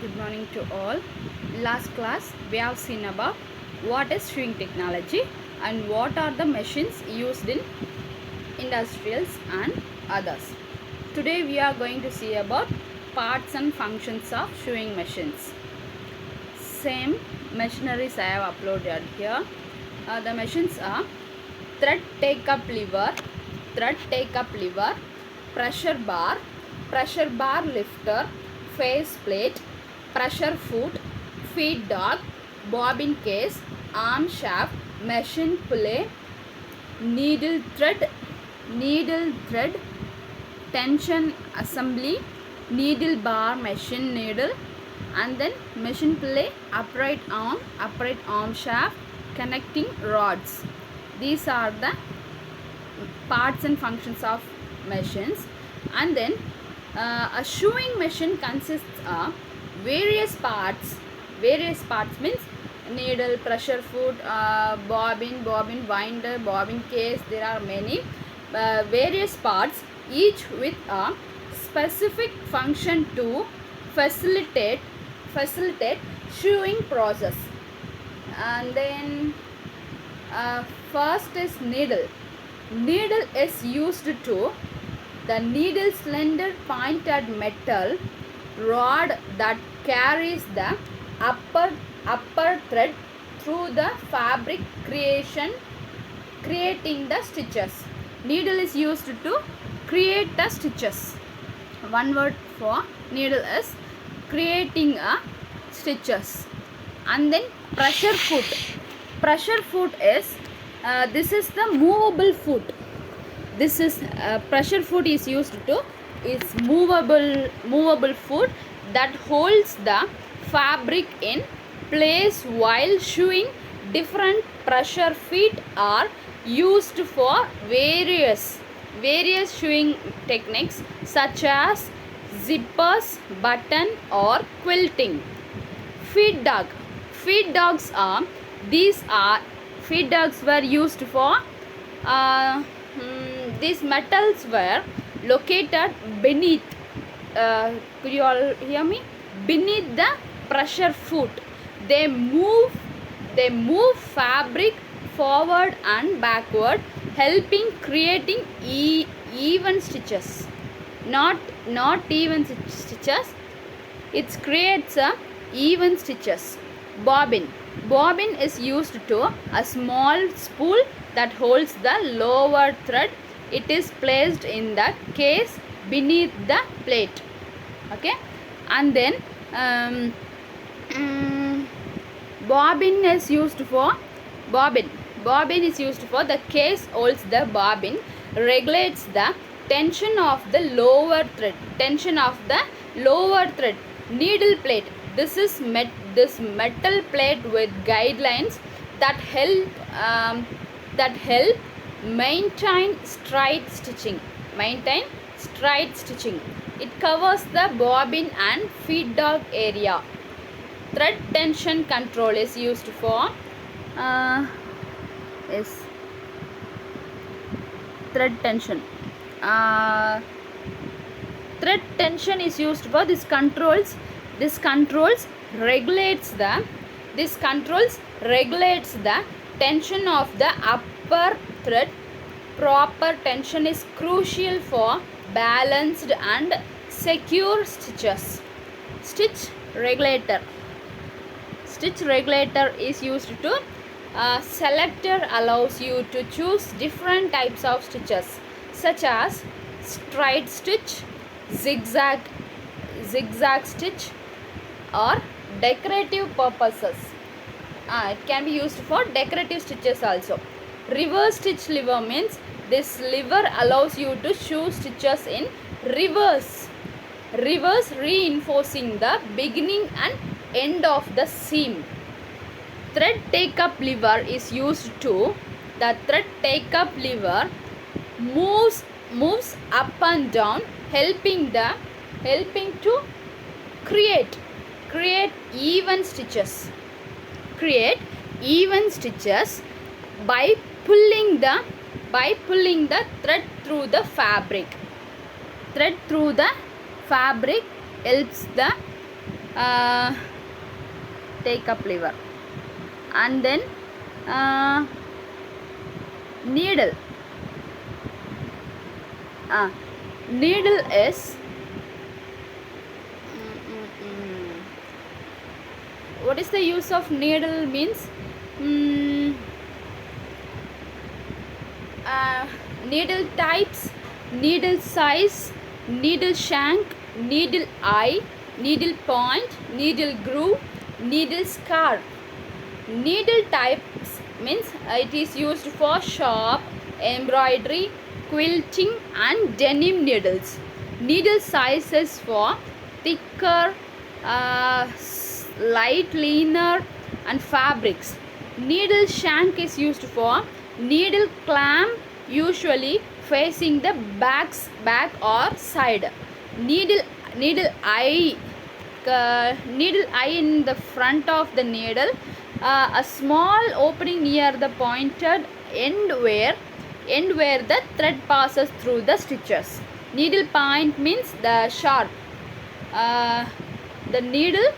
good morning to all. Last class we have seen about what is sewing technology and what are the machines used in industrials and others. Today we are going to see about parts and functions of sewing machines. Same machineries I have uploaded here. The machines are thread take up lever, pressure bar lifter, face plate, pressure foot, feed dog, bobbin case, arm shaft, machine pulley, needle thread, tension assembly, needle bar, machine needle, and then machine pulley, upright arm shaft, connecting rods. These are the parts and functions of machines. And then a sewing machine consists of various parts means needle, pressure foot, bobbin winder, bobbin case. There are many various parts, each with a specific function to facilitate sewing process. And then first is needle. Needle is used to the needle slender pointed metal rod that carries the upper thread through the fabric creating the stitches. Needle is used to create the stitches. One word for needle is creating a stitches. And then pressure foot is this is the movable foot. This is pressure foot is used to movable foot that holds the fabric in place while sewing. Different pressure feet are used for various sewing techniques such as zippers, button or quilting. Feed dogs were used for these metals were located beneath could you all hear me, beneath the pressure foot. They move fabric forward and backward, helping creating even stitches, not even stitches. It creates a even stitches. Bobbin is used to a small spool that holds the lower thread. It is placed in the case beneath the plate. Okay, and then bobbin is used for the case holds the bobbin, regulates the tension of the lower thread. Needle plate. This is this metal plate with guidelines that help maintain straight stitching. It covers the bobbin and feed dog area. Thread tension control is used for thread tension. Thread tension is used for this controls regulates the tension of the upper thread. Proper tension is crucial for balanced and secure stitches. Stitch regulator is used to selector allows you to choose different types of stitches such as straight stitch, zigzag stitch or decorative purposes. It can be used for decorative stitches also. Reverse stitch lever means this lever allows you to sew stitches in reverse, reinforcing the beginning and end of the seam. Thread take up lever is used to the thread take up lever moves up and down, helping to create even stitches by pulling the thread through the fabric. Helps the take up liver. And then needle. Needle is what is the use of needle means needle types, needle size, needle shank, needle eye, needle point, needle groove, needle scarf. Needle types means it is used for shop, embroidery, quilting and denim needles. Needle sizes for thicker, light, leaner and fabrics. Needle shank is used for needle clamp, usually facing the back or side. Needle eye in the front of the needle, a small opening near the pointed end where the thread passes through the stitches. Needle point means the sharp, the needle,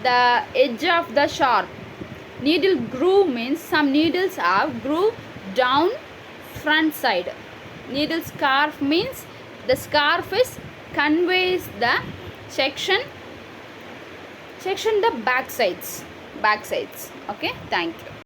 the edge of the sharp. Needle groove means some needles have groove down front side. Needle scarf means the scarf is conveys the section the back sides. Okay, thank you.